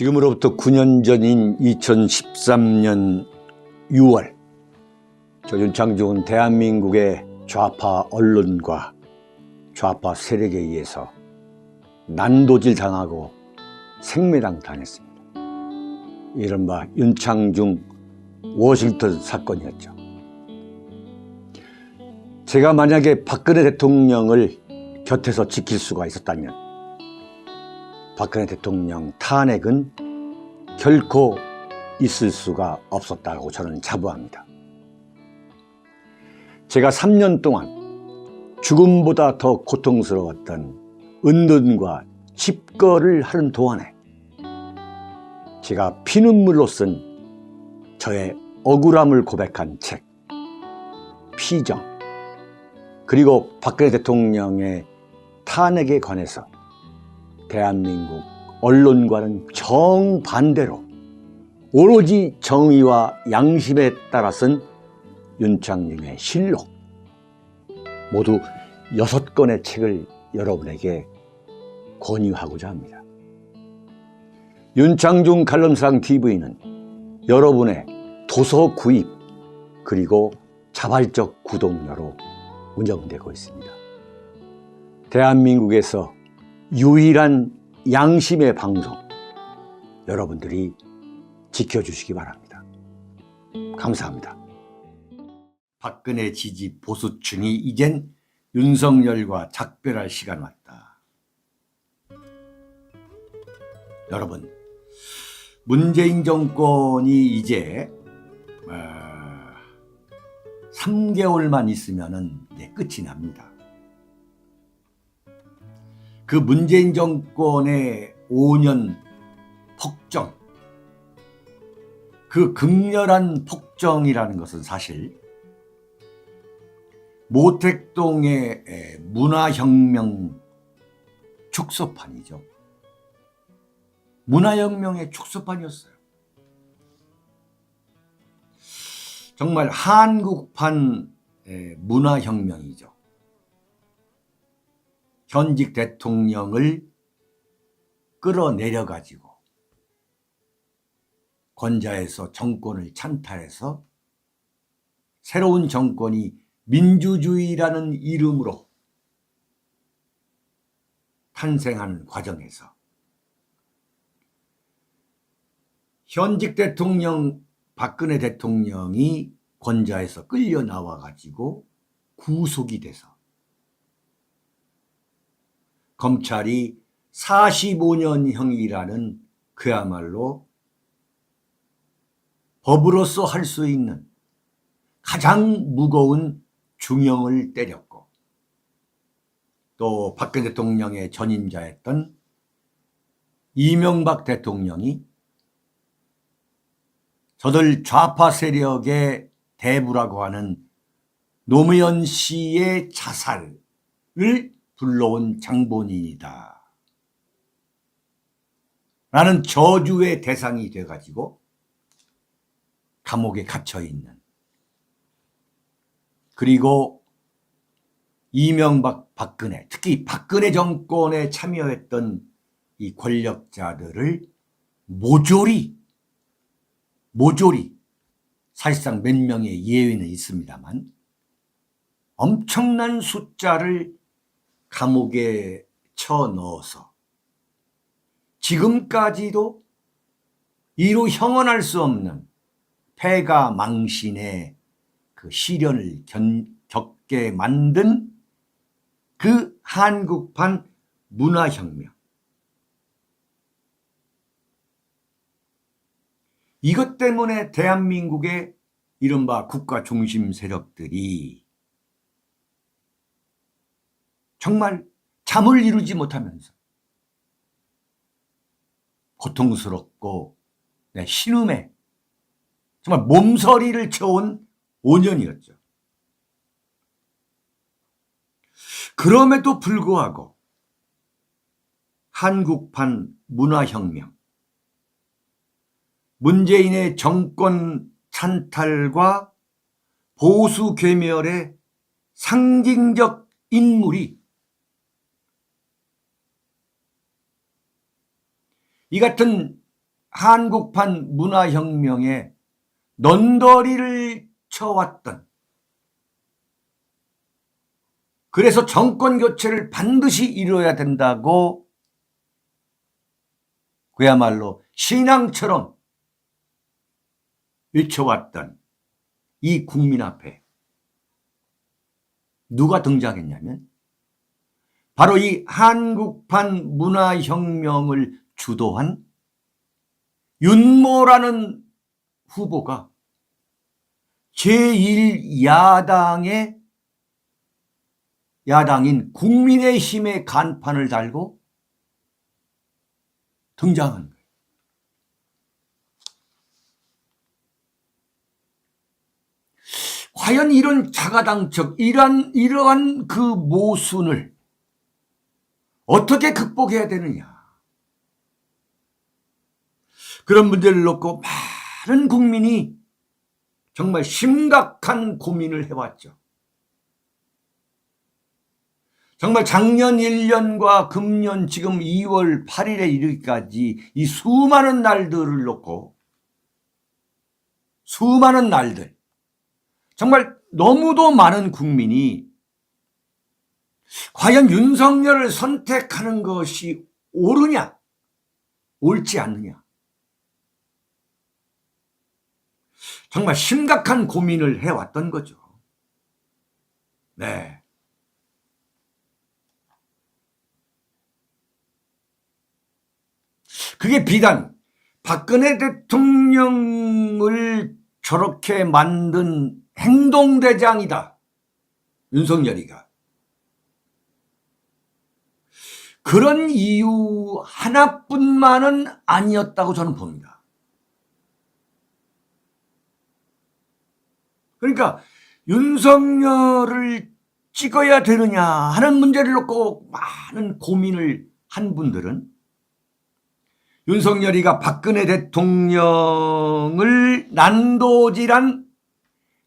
지금으로부터 9년 전인 2013년 6월 윤창중은 대한민국의 좌파 언론과 좌파 세력에 의해서 난도질 당하고 생매당 당했습니다. 이른바 윤창중 워싱턴 사건이었죠. 제가 만약에 박근혜 대통령을 곁에서 지킬 수가 있었다면 박근혜 대통령 탄핵은 결코 있을 수가 없었다고 저는 자부합니다. 제가 3년 동안 죽음보다 더 고통스러웠던 은둔과 집거를 하는 동안에 제가 피눈물로 쓴 저의 억울함을 고백한 책 피정, 그리고 박근혜 대통령의 탄핵에 관해서 대한민국 언론과는 정반대로 오로지 정의와 양심에 따라 쓴 윤창중의 실록, 모두 6권의 책을 여러분에게 권유하고자 합니다. 윤창중 칼럼상 TV는 여러분의 도서 구입 그리고 자발적 구독료로 운영되고 있습니다. 대한민국에서 유일한 양심의 방송, 여러분들이 지켜주시기 바랍니다. 감사합니다. 박근혜 지지 보수층이 이젠 윤석열과 작별할 시간 왔다. 여러분, 문재인 정권이 이제 3개월만 있으면 이제 끝이 납니다. 그 문재인 정권의 5년 폭정, 그 극렬한 폭정이라는 것은 사실 모택동의 문화혁명 축소판이죠. 문화혁명의 축소판이었어요. 정말 한국판 문화혁명이죠. 현직 대통령을 끌어내려가지고 권좌에서 정권을 찬탈해서 새로운 정권이 민주주의라는 이름으로 탄생하는 과정에서 현직 대통령 박근혜 대통령이 권좌에서 끌려 나와 가지고 구속이 돼서 검찰이 45년형이라는 그야말로 법으로서 할 수 있는 가장 무거운 중형을 때렸고, 또 박근혜 대통령의 전임자였던 이명박 대통령이 저들 좌파 세력의 대부라고 하는 노무현 씨의 자살을 불러온 장본인이다 라는 저주의 대상이 돼가지고 감옥에 갇혀있는, 그리고 이명박, 박근혜, 특히 박근혜 정권에 참여했던 이 권력자들을 모조리 사실상 몇 명의 예외는 있습니다만 엄청난 숫자를 감옥에 쳐넣어서 지금까지도 이루 형언할 수 없는 패가 망신의 그 시련을 겪게 만든 그 한국판 문화혁명, 이것 때문에 대한민국의 이른바 국가 중심 세력들이 정말 잠을 이루지 못하면서 고통스럽고 신음에 정말 몸서리를 쳐온 5년이었죠. 그럼에도 불구하고 한국판 문화혁명, 문재인의 정권 찬탈과 보수 괴멸의 상징적 인물이 이 같은 한국판 문화혁명에 넌더리를 쳐왔던, 그래서 정권 교체를 반드시 이루어야 된다고 그야말로 신앙처럼 외쳐왔던 이 국민 앞에 누가 등장했냐면 바로 이 한국판 문화혁명을 주도한 윤모라는 후보가 제1야당의 야당인 국민의힘의 간판을 달고 등장한 거예요. 과연 이런 자가당착, 이러한 그 모순을 어떻게 극복해야 되느냐. 그런 문제를 놓고 많은 국민이 정말 심각한 고민을 해왔죠. 정말 작년 1년과 금년 지금 2월 8일에 이르기까지 이 수많은 날들을 놓고, 수많은 날들, 정말 너무도 많은 국민이 과연 윤석열을 선택하는 것이 옳으냐, 옳지 않느냐, 정말 심각한 고민을 해왔던 거죠. 네. 그게 비단 박근혜 대통령을 저렇게 만든 행동대장이다, 윤석열이가. 그런 이유 하나뿐만은 아니었다고 저는 봅니다. 그러니까 윤석열을 찍어야 되느냐 하는 문제를 놓고 많은 고민을 한 분들은 윤석열이가 박근혜 대통령을 난도질한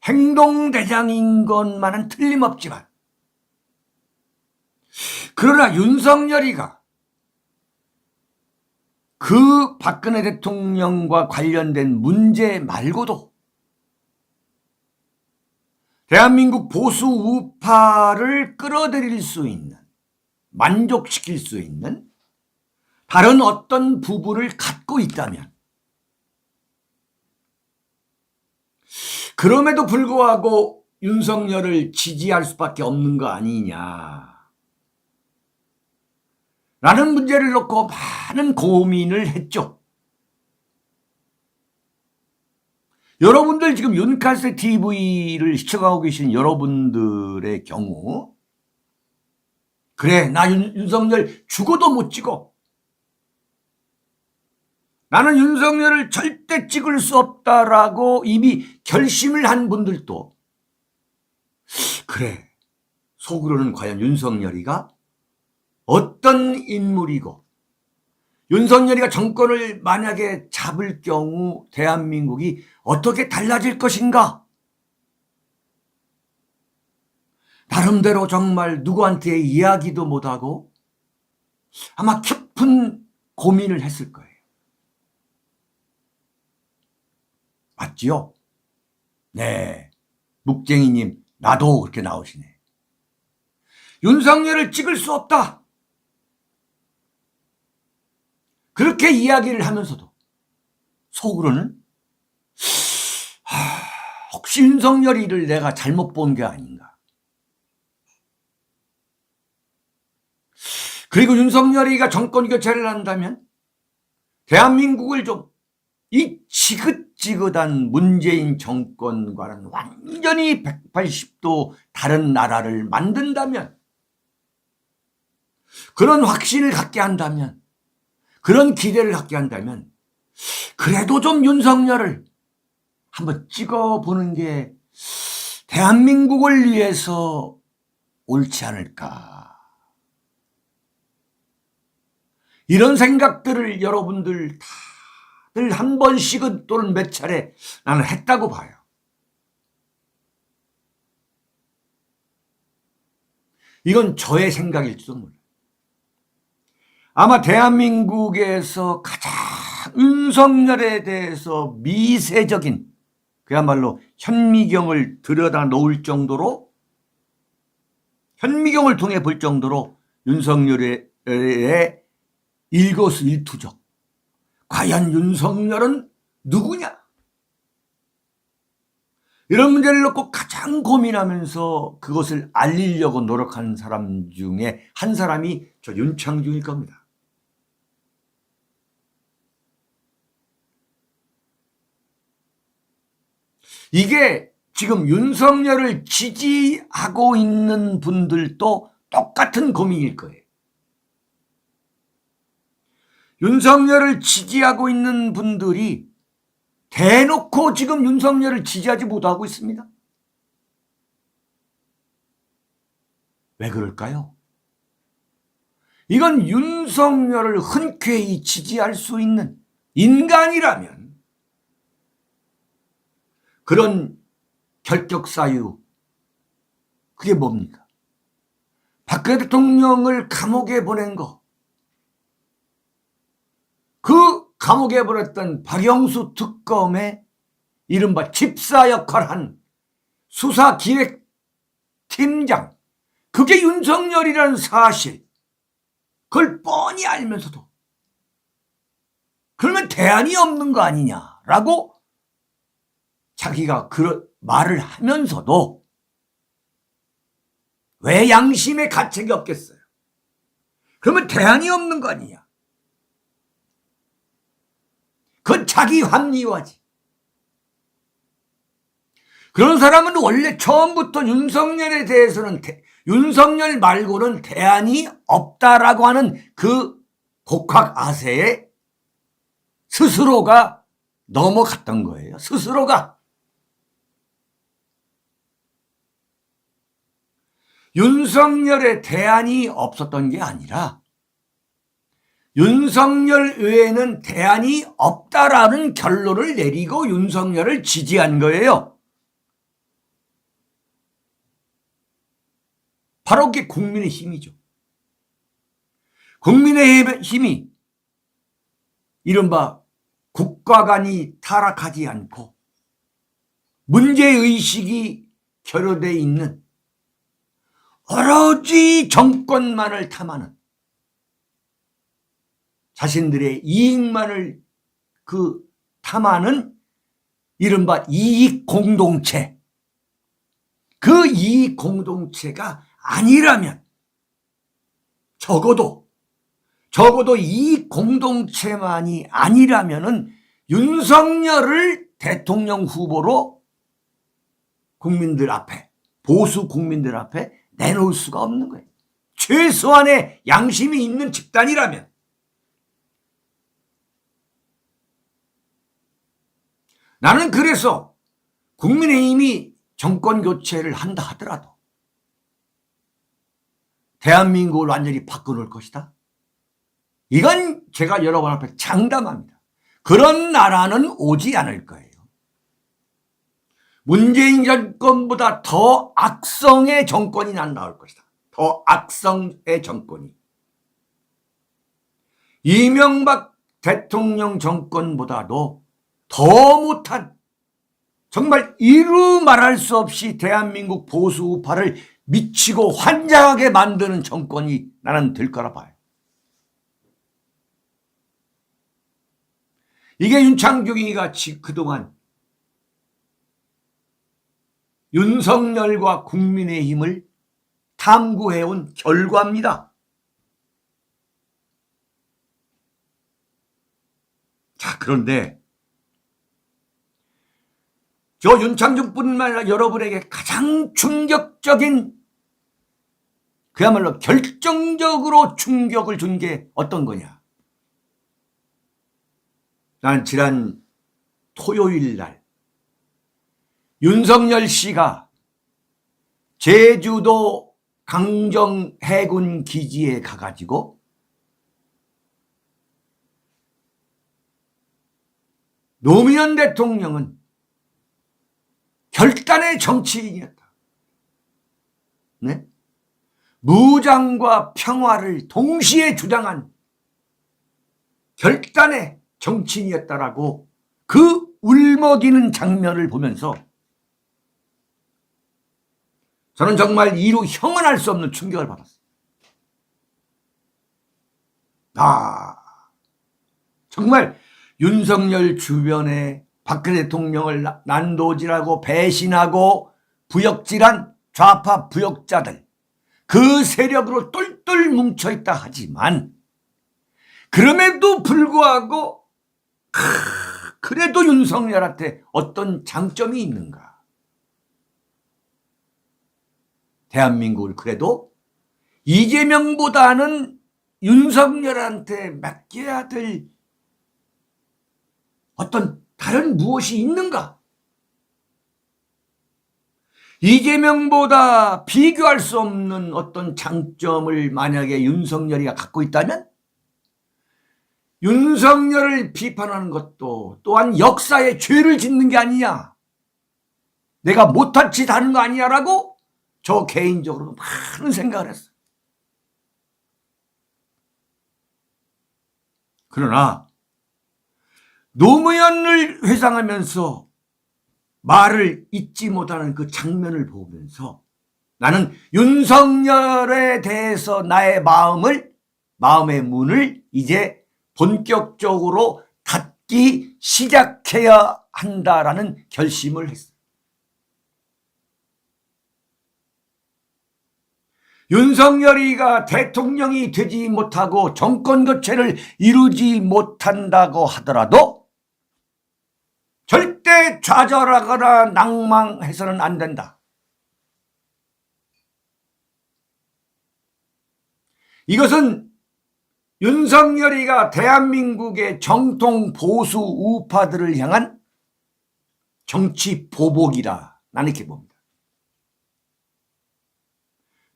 행동대장인 것만은 틀림없지만, 그러나 윤석열이가 그 박근혜 대통령과 관련된 문제 말고도 대한민국 보수 우파를 끌어들일 수 있는, 만족시킬 수 있는 다른 어떤 부분을 갖고 있다면, 그럼에도 불구하고 윤석열을 지지할 수밖에 없는 거 아니냐 라는 문제를 놓고 많은 고민을 했죠. 여러분들 지금 윤카세 TV를 시청하고 계신 여러분들의 경우, 그래 나 윤석열 죽어도 못 찍어, 나는 윤석열을 절대 찍을 수 없다라고 이미 결심을 한 분들도, 그래 속으로는 과연 윤석열이가 어떤 인물이고, 윤석열이가 정권을 만약에 잡을 경우 대한민국이 어떻게 달라질 것인가, 나름대로 정말 누구한테 이야기도 못하고 아마 깊은 고민을 했을 거예요. 맞지요? 네. 묵쟁이님, 나도 그렇게 나오시네. 윤석열을 찍을 수 없다, 그렇게 이야기를 하면서도 속으로는 혹시 윤석열이를 내가 잘못 본 게 아닌가. 그리고 윤석열이가 정권 교체를 한다면 대한민국을 좀 이 지긋지긋한 문재인 정권과는 완전히 180도 다른 나라를 만든다면, 그런 확신을 갖게 한다면, 그런 기대를 갖게 한다면, 그래도 좀 윤석열을 한번 찍어보는 게 대한민국을 위해서 옳지 않을까. 이런 생각들을 여러분들 다들 한 번씩은 또는 몇 차례 나는 했다고 봐요. 이건 저의 생각일지도 몰라요. 아마 대한민국에서 가장 윤석열에 대해서 미세적인 그야말로 현미경을 들여다 놓을 정도로 현미경을 통해 볼 정도로 윤석열의 일거수일투족. 과연 윤석열은 누구냐? 이런 문제를 놓고 가장 고민하면서 그것을 알리려고 노력하는 사람 중에 한 사람이 저 윤창중일 겁니다. 이게 지금 윤석열을 지지하고 있는 분들도 똑같은 고민일 거예요. 윤석열을 지지하고 있는 분들이 대놓고 지금 윤석열을 지지하지 못하고 있습니다. 왜 그럴까요? 이건 윤석열을 흔쾌히 지지할 수 있는 인간이라면 그런 결격사유, 그게 뭡니까? 박근혜 대통령을 감옥에 보낸 거, 그 감옥에 보냈던 박영수 특검의 이른바 집사 역할한 수사기획팀장, 그게 윤석열이라는 사실, 그걸 뻔히 알면서도 그러면 대안이 없는 거 아니냐라고 자기가 그런 말을 하면서도 왜 양심의 가책이 없겠어요? 그러면 대안이 없는 거 아니냐? 그건 자기 합리화지. 그런 사람은 원래 처음부터 윤석열에 대해서는 윤석열 말고는 대안이 없다라고 하는 그 곡학아세에 스스로가 넘어갔던 거예요. 스스로가. 윤석열의 대안이 없었던 게 아니라 윤석열 외에는 대안이 없다라는 결론을 내리고 윤석열을 지지한 거예요. 바로 그게 국민의힘이죠. 국민의힘이 이른바 국가관이 타락하지 않고 문제의식이 결여되어 있는 오로지 정권만을 탐하는, 자신들의 이익만을 탐하는 이른바 이익공동체, 그 이익공동체가 아니라면 적어도 이익공동체만이 아니라면은 윤석열을 대통령 후보로 국민들 앞에, 보수 국민들 앞에 내놓을 수가 없는 거예요. 최소한의 양심이 있는 집단이라면. 나는 그래서 국민의힘이 정권 교체를 한다 하더라도 대한민국을 완전히 바꿔놓을 것이다. 이건 제가 여러분 앞에 장담합니다. 그런 나라는 오지 않을 거예요. 문재인 정권보다 더 악성의 정권이 난 나올 것이다. 더 악성의 정권이. 이명박 대통령 정권보다도 더 못한, 정말 이루 말할 수 없이 대한민국 보수 우파를 미치고 환장하게 만드는 정권이 나는 될 거라 봐요. 이게 윤창중이가 그동안 윤석열과 국민의힘을 탐구해온 결과입니다. 자, 그런데 저 윤창중뿐만 아니라 여러분에게 가장 충격적인, 그야말로 결정적으로 충격을 준 게 어떤 거냐. 난 지난 토요일 날 윤석열 씨가 제주도 강정 해군 기지에 가가지고 노무현 대통령은 결단의 정치인이었다. 네? 무장과 평화를 동시에 주장한 결단의 정치인이었다라고 그 울먹이는 장면을 보면서 저는 정말 이루 형언할 수 없는 충격을 받았어요. 정말 윤석열 주변에 박근혜 대통령을 난도질하고 배신하고 부역질한 좌파 부역자들, 그 세력으로 똘똘 뭉쳐있다 하지만 그럼에도 불구하고 그래도 윤석열한테 어떤 장점이 있는가? 대한민국을 그래도 이재명보다는 윤석열한테 맡겨야 될 어떤 다른 무엇이 있는가? 이재명보다 비교할 수 없는 어떤 장점을 만약에 윤석열이가 갖고 있다면 윤석열을 비판하는 것도 또한 역사에 죄를 짓는 게 아니냐, 내가 못한 짓 하는 거 아니냐라고 저 개인적으로 많은 생각을 했어요. 그러나 노무현을 회상하면서 말을 잊지 못하는 그 장면을 보면서 나는 윤석열에 대해서 나의 마음의 문을 이제 본격적으로 닫기 시작해야 한다라는 결심을 했어요. 윤석열이가 대통령이 되지 못하고 정권 교체를 이루지 못한다고 하더라도 절대 좌절하거나 낭망해서는 안 된다. 이것은 윤석열이가 대한민국의 정통 보수 우파들을 향한 정치 보복이라 나는 이렇게 봅니다.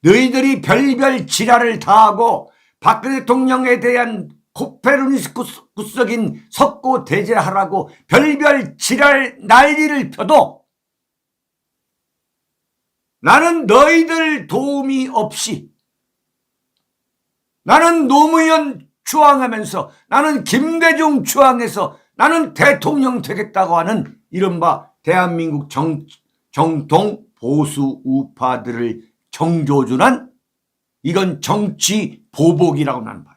너희들이 별별 지랄을 다하고 박근혜 대통령에 대한 코페르니쿠스적인 석고대죄하라고 별별 지랄 난리를 펴도 나는 너희들 도움이 없이, 나는 노무현 추앙하면서, 나는 김대중 추앙해서 나는 대통령 되겠다고 하는 이른바 대한민국 정통 보수 우파들을 정조준한 이건 정치 보복이라고 나는 봐요.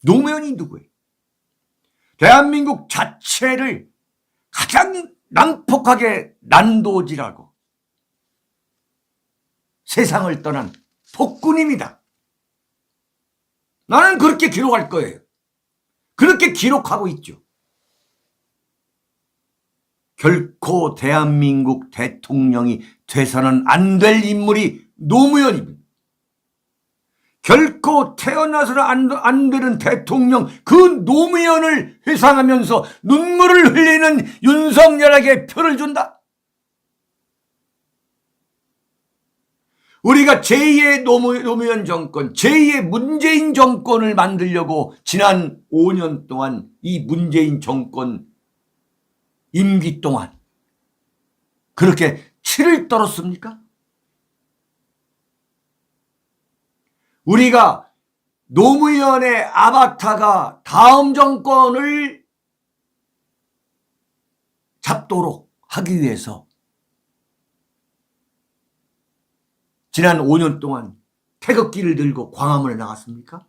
노무현이 누구예요? 대한민국 자체를 가장 난폭하게 난도질하고 세상을 떠난 폭군입니다. 나는 그렇게 기록할 거예요. 그렇게 기록하고 있죠. 결코 대한민국 대통령이 돼서는 안 될 인물이 노무현입니다. 결코 태어나서는 안 되는 대통령, 그 노무현을 회상하면서 눈물을 흘리는 윤석열에게 표를 준다. 우리가 제2의 노무현 정권, 제2의 문재인 정권을 만들려고 지난 5년 동안 이 문재인 정권 임기 동안 그렇게 치를 떨었습니까? 우리가 노무현의 아바타가 다음 정권을 잡도록 하기 위해서 지난 5년 동안 태극기를 들고 광화문에 나갔습니까?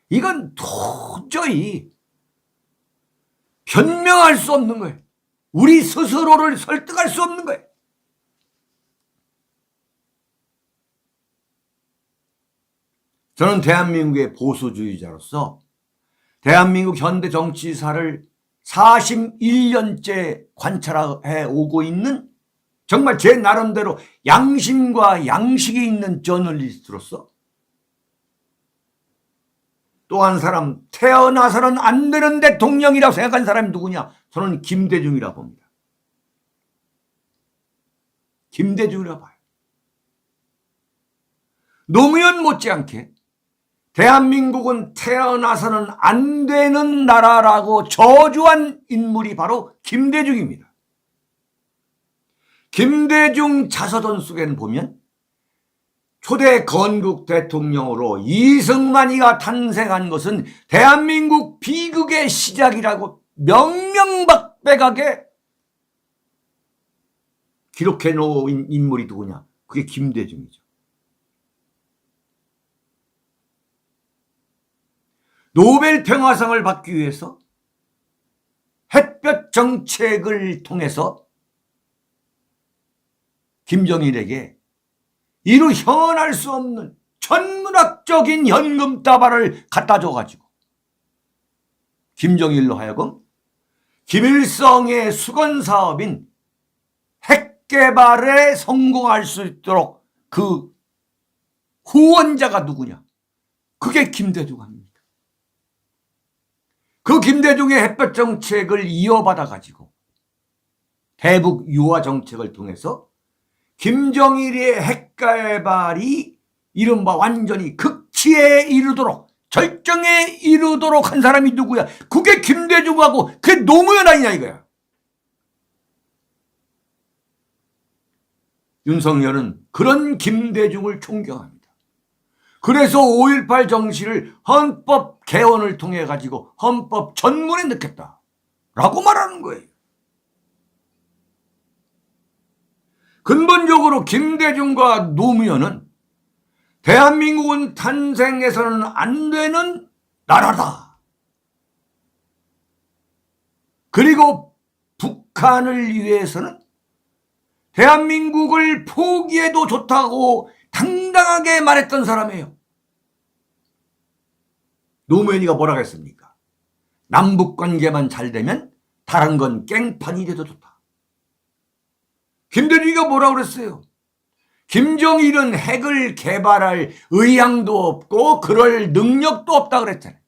이건 도저히 변명할 수 없는 거예요. 우리 스스로를 설득할 수 없는 거예요. 저는 대한민국의 보수주의자로서 대한민국 현대 정치사를 41년째 관찰해 오고 있는 정말 제 나름대로 양심과 양식이 있는 저널리스트로서 또 한 사람, 태어나서는 안 되는 대통령이라고 생각한 사람이 누구냐? 저는 김대중이라고 봅니다. 김대중이라고 봐요. 노무현 못지않게 대한민국은 태어나서는 안 되는 나라라고 저주한 인물이 바로 김대중입니다. 김대중 자서전 속에는 보면 초대 건국 대통령으로 이승만이가 탄생한 것은 대한민국 비극의 시작이라고 명명백백하게 기록해 놓은 인물이 누구냐? 그게 김대중이죠. 노벨 평화상을 받기 위해서 햇볕 정책을 통해서 김정일에게 이루 형언할 수 없는 천문학적인 현금 다발을 갖다 줘가지고 김정일로 하여금 김일성의 수건 사업인 핵 개발에 성공할 수 있도록 그 후원자가 누구냐? 그게 김대중 아닙니까? 그 김대중의 햇볕 정책을 이어받아 가지고 대북 유화 정책을 통해서 김정일의 핵 개발이 이른바 완전히 극치에 이르도록 절정에 이르도록 한 사람이 누구야? 그게 김대중하고 그게 노무현 아니냐 이거야. 윤석열은 그런 김대중을 존경합니다. 그래서 5.18 정시를 헌법 개헌을 통해 가지고 헌법 전문에 넣겠다라고 말하는 거예요. 근본적으로 김대중과 노무현은 대한민국은 탄생해서는 안 되는 나라다. 그리고 북한을 위해서는 대한민국을 포기해도 좋다고 당당하게 말했던 사람이에요. 노무현이가 뭐라고 했습니까? 남북관계만 잘 되면 다른 건 깽판이 돼도 좋다. 김대중이가 뭐라고 그랬어요? 김정일은 핵을 개발할 의향도 없고 그럴 능력도 없다 그랬잖아요.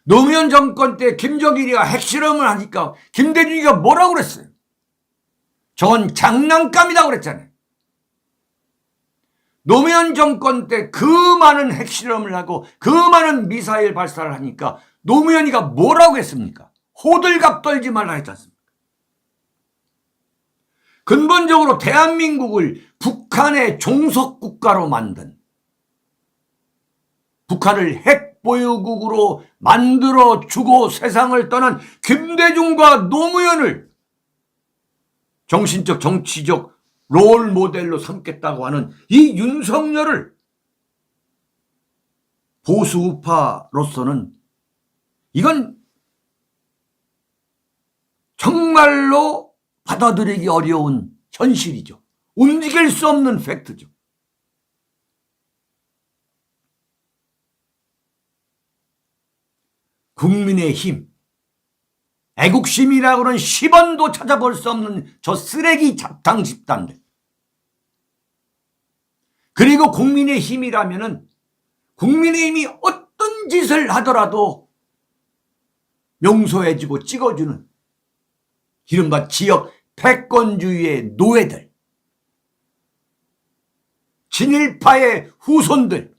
노무현 정권 때 김정일이가 핵실험을 하니까 김대중이가 뭐라고 그랬어요? 저건 장난감이라고 그랬잖아요. 노무현 정권 때 그 많은 핵실험을 하고 그 많은 미사일 발사를 하니까 노무현이가 뭐라고 했습니까? 호들갑 떨지 말라 했지 않습니까? 근본적으로 대한민국을 북한의 종속국가로 만든, 북한을 핵보유국으로 만들어주고 세상을 떠난 김대중과 노무현을 정신적 정치적 롤 모델로 삼겠다고 하는 이 윤석열을 보수 우파로서는 이건 정말로 받아들이기 어려운 현실이죠. 움직일 수 없는 팩트죠. 국민의힘, 애국심이라고는 10원도 찾아볼 수 없는 저 쓰레기 잡탕 집단들. 그리고 국민의힘이라면은 국민의힘이 어떤 짓을 하더라도 용서해주고 찍어주는 이른바 지역 패권주의의 노예들, 친일파의 후손들,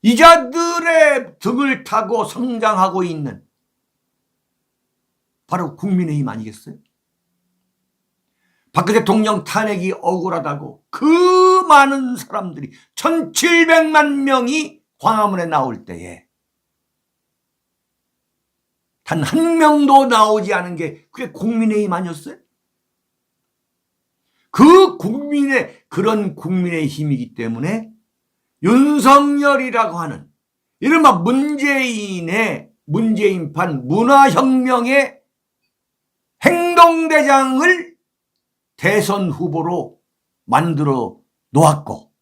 이자들의 등을 타고 성장하고 있는 바로 국민의힘 아니겠어요? 박근혜 대통령 탄핵이 억울하다고 그 많은 사람들이 1700만 명이 광화문에 나올 때에 단 한 명도 나오지 않은 게 그게 국민의힘 아니었어요? 그 국민의 그런 국민의힘이기 때문에 윤석열이라고 하는 이른바 문재인판 문화혁명의 행동대장을 대선 후보로 만들어 놓았고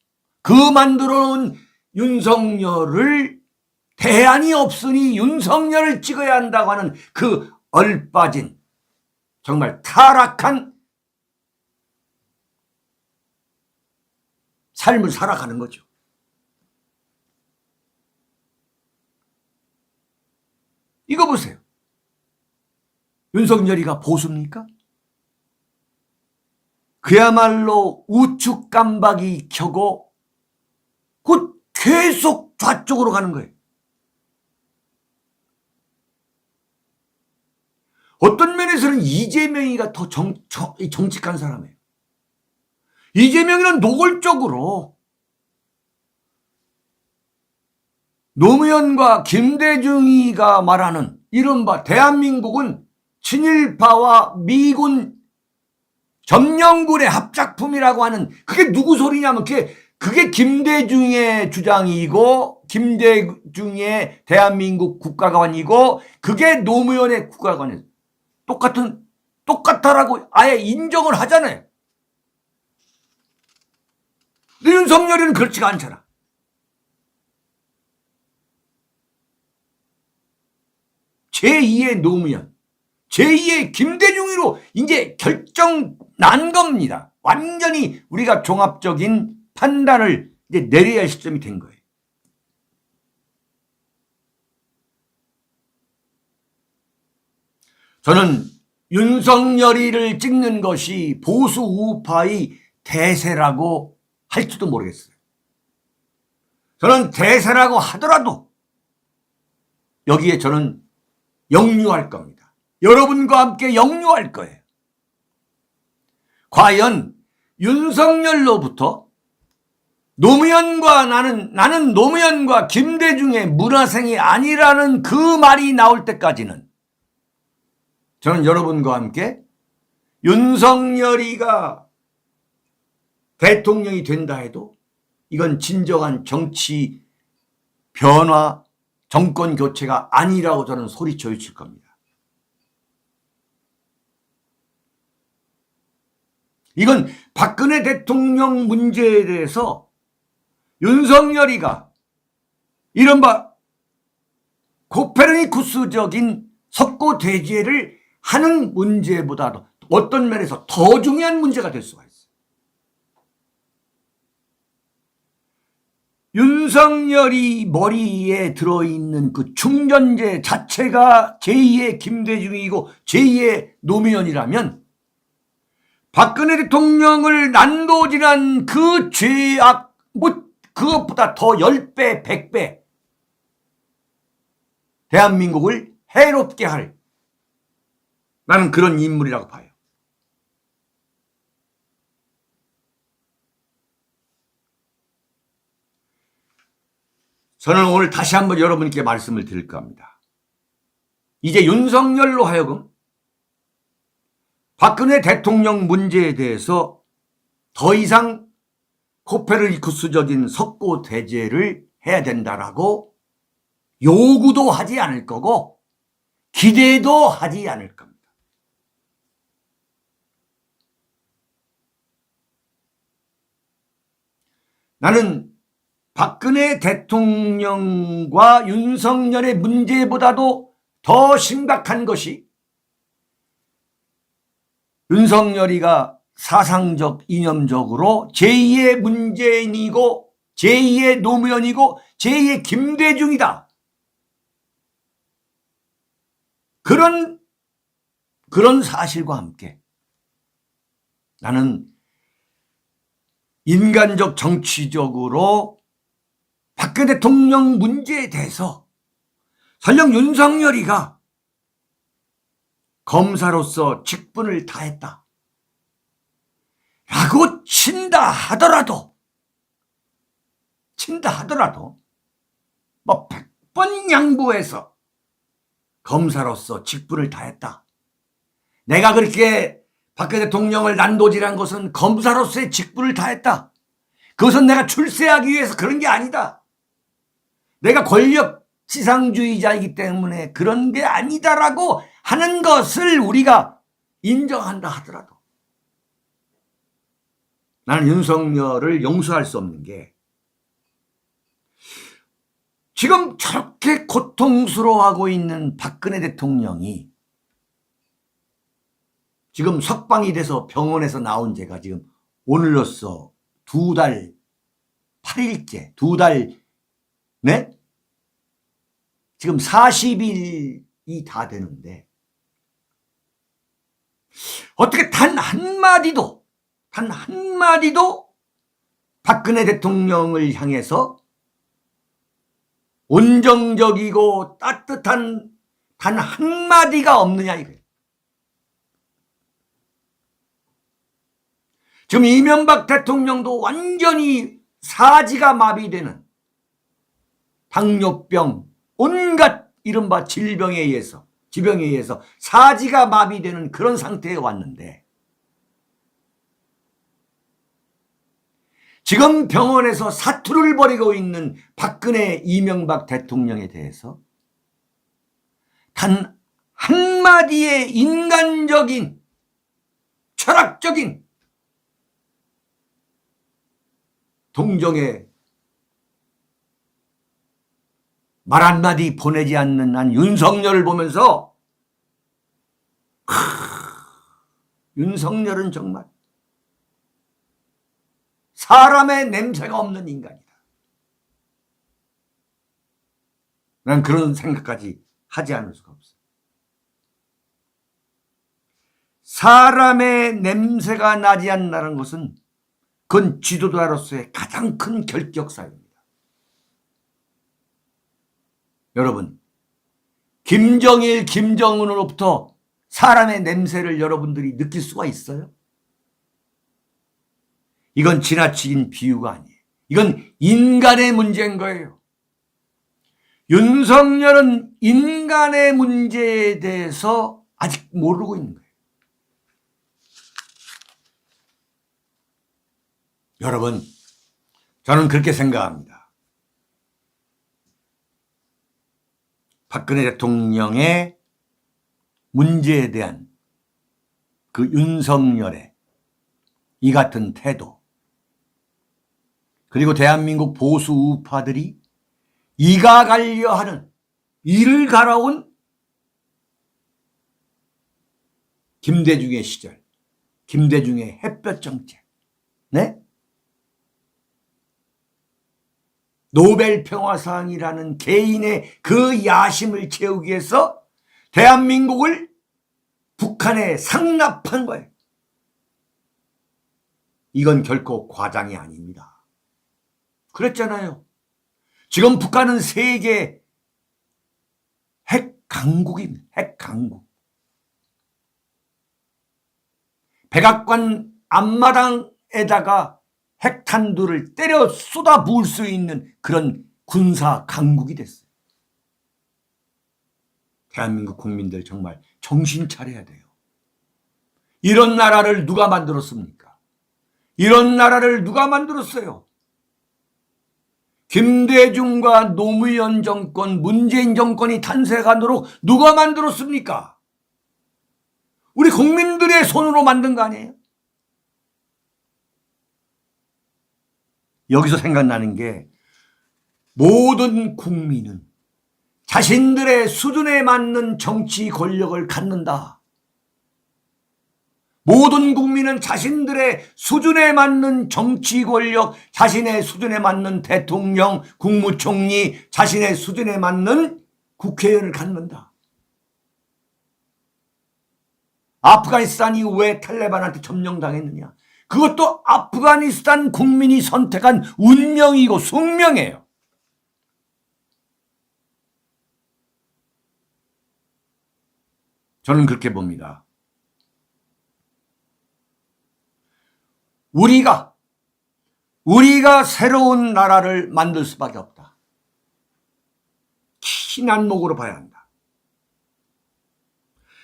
그 만들어 놓은 윤석열을 대안이 없으니 윤석열을 찍어야 한다고 하는 그 얼빠진 정말 타락한 삶을 살아가는 거죠. 이거 보세요. 윤석열이가 보수입니까? 그야말로 우측 깜박이 켜고 곧 계속 좌쪽으로 가는 거예요. 어떤 면에서는 이재명이가 더 정직한 사람이에요. 이재명이는 노골적으로 노무현과 김대중이가 말하는 이른바 대한민국은 친일파와 미군 점령군의 합작품이라고 하는, 그게 누구 소리냐면 그게 김대중의 주장이고 김대중의 대한민국 국가관이고 그게 노무현의 국가관이에요. 똑같다라고 아예 인정을 하잖아요. 근데 윤석열이는 그렇지가 않잖아. 제2의 노무현, 제2의 김대중으로 이제 결정 난 겁니다. 완전히 우리가 종합적인 판단을 이제 내려야 할 시점이 된 거예요. 저는 윤석열이를 찍는 것이 보수 우파의 대세라고 할지도 모르겠어요. 저는 대세라고 하더라도 여기에 저는 역류할 겁니다. 여러분과 함께 역류할 거예요. 과연 윤석열로부터 노무현과 나는 노무현과 김대중의 문화생이 아니라는 그 말이 나올 때까지는 저는 여러분과 함께 윤석열이가 대통령이 된다 해도 이건 진정한 정치 변화, 정권 교체가 아니라고 저는 소리쳐 외칠 겁니다. 이건 박근혜 대통령 문제에 대해서 윤석열이가 이른바 코페르니쿠스적인 석고대죄를 하는 문제보다도 어떤 면에서 더 중요한 문제가 될 수가 있어요. 윤석열이 머리에 들어있는 그 충전재 자체가 제2의 김대중이고 제2의 노무현이라면 박근혜 대통령을 난도질한 그 죄악, 그것보다 더 10배, 100배 대한민국을 해롭게 할 나는 그런 인물이라고 봐요. 저는 오늘 다시 한번 여러분께 말씀을 드릴까 합니다. 이제 윤석열로 하여금 박근혜 대통령 문제에 대해서 더 이상 코페르니쿠스적인 석고대죄를 해야 된다라고 요구도 하지 않을 거고 기대도 하지 않을 겁니다. 나는 박근혜 대통령과 윤석열의 문제보다도 더 심각한 것이 윤석열이가 사상적, 이념적으로 제2의 문재인이고 제2의 노무현이고 제2의 김대중이다. 그런 사실과 함께 나는 인간적 정치적으로 박근혜 대통령 문제에 대해서 설령 윤석열이가 검사로서 직분을 다했다 라고 친다 하더라도 뭐 100번 양보해서 검사로서 직분을 다했다. 내가 그렇게 박근혜 대통령을 난도질한 것은 검사로서의 직분을 다했다. 그것은 내가 출세하기 위해서 그런 게 아니다. 내가 권력 지상주의자이기 때문에 그런 게 아니다라고 하는 것을 우리가 인정한다 하더라도 나는 윤석열을 용서할 수 없는 게 지금 저렇게 고통스러워하고 있는 박근혜 대통령이 지금 석방이 돼서 병원에서 나온 지가 지금 오늘로써 2달 8일째, 2달, 네? 지금 40일이 다 되는데 어떻게 단 한마디도 박근혜 대통령을 향해서 온정적이고 따뜻한 단 한마디가 없느냐 이거예요. 지금 이명박 대통령도 완전히 사지가 마비되는 당뇨병, 온갖 이른바 지병에 의해서 사지가 마비되는 그런 상태에 왔는데, 지금 병원에서 사투를 벌이고 있는 박근혜 이명박 대통령에 대해서 단 한마디의 인간적인 철학적인 동정의 말 한마디 보내지 않는 한 윤석열을 보면서 윤석열은 정말 사람의 냄새가 없는 인간이다. 난 그런 생각까지 하지 않을 수가 없어. 사람의 냄새가 나지 않는다는 것은 그건 지도자로서의 가장 큰 결격사유입니다. 여러분, 김정일, 김정은으로부터 사람의 냄새를 여러분들이 느낄 수가 있어요? 이건 지나치긴 비유가 아니에요. 이건 인간의 문제인 거예요. 윤석열은 인간의 문제에 대해서 아직 모르고 있는 거예요. 여러분, 저는 그렇게 생각합니다. 박근혜 대통령의 문제에 대한 그 윤석열의 이 같은 태도, 그리고 대한민국 보수 우파들이 이가 갈려 하는, 이를 갈아온 김대중의 시절, 김대중의 햇볕 정책, 네? 노벨 평화상이라는 개인의 그 야심을 채우기 위해서 대한민국을 북한에 상납한 거예요. 이건 결코 과장이 아닙니다. 그랬잖아요. 지금 북한은 세계 핵 강국입니다. 핵 강국. 백악관 앞마당에다가 핵탄두를 때려 쏟아 부을 수 있는 그런 군사 강국이 됐어요. 대한민국 국민들 정말 정신 차려야 돼요. 이런 나라를 누가 만들었습니까? 이런 나라를 누가 만들었어요? 김대중과 노무현 정권, 문재인 정권이 탄생하도록 누가 만들었습니까? 우리 국민들의 손으로 만든 거 아니에요? 여기서 생각나는 게, 모든 국민은 자신들의 수준에 맞는 정치 권력을 갖는다. 모든 국민은 자신들의 수준에 맞는 정치 권력, 자신의 수준에 맞는 대통령, 국무총리, 자신의 수준에 맞는 국회의원을 갖는다. 아프가니스탄이 왜 탈레반한테 점령당했느냐? 그것도 아프가니스탄 국민이 선택한 운명이고 숙명이에요. 저는 그렇게 봅니다. 우리가 새로운 나라를 만들 수밖에 없다. 긴 안목으로 봐야 한다.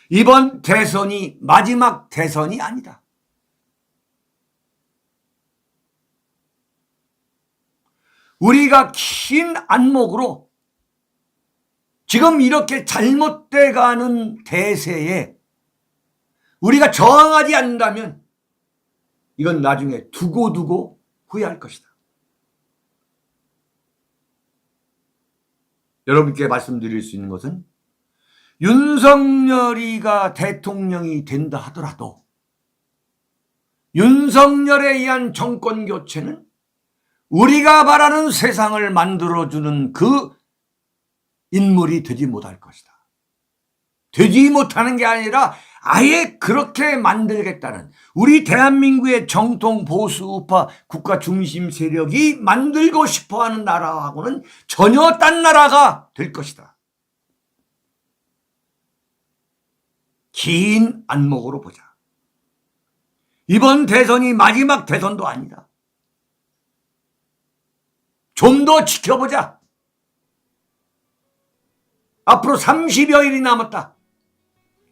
이번 대선이 마지막 대선이 아니다. 우리가 긴 안목으로 지금 이렇게 잘못돼 가는 대세에 우리가 저항하지 않는다면 이건 나중에 두고두고 후회할 것이다. 여러분께 말씀드릴 수 있는 것은, 윤석열이가 대통령이 된다 하더라도 윤석열에 의한 정권 교체는 우리가 바라는 세상을 만들어주는 그 인물이 되지 못할 것이다. 되지 못하는 게 아니라 아예 그렇게 만들겠다는, 우리 대한민국의 정통 보수 우파 국가 중심 세력이 만들고 싶어하는 나라하고는 전혀 딴 나라가 될 것이다. 긴 안목으로 보자. 이번 대선이 마지막 대선도 아니다. 좀 더 지켜보자. 앞으로 30여일이 남았다.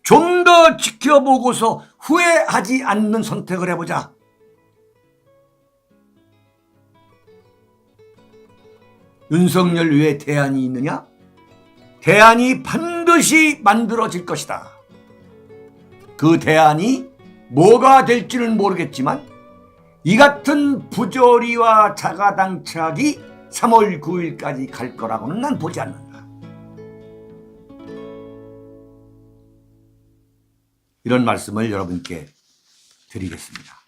좀 더 지켜보고서 후회하지 않는 선택을 해보자. 윤석열 외에 대안이 있느냐? 대안이 반드시 만들어질 것이다. 그 대안이 뭐가 될지는 모르겠지만 이 같은 부조리와 자가당착이 3월 9일까지 갈 거라고는 난 보지 않는다. 이런 말씀을 여러분께 드리겠습니다.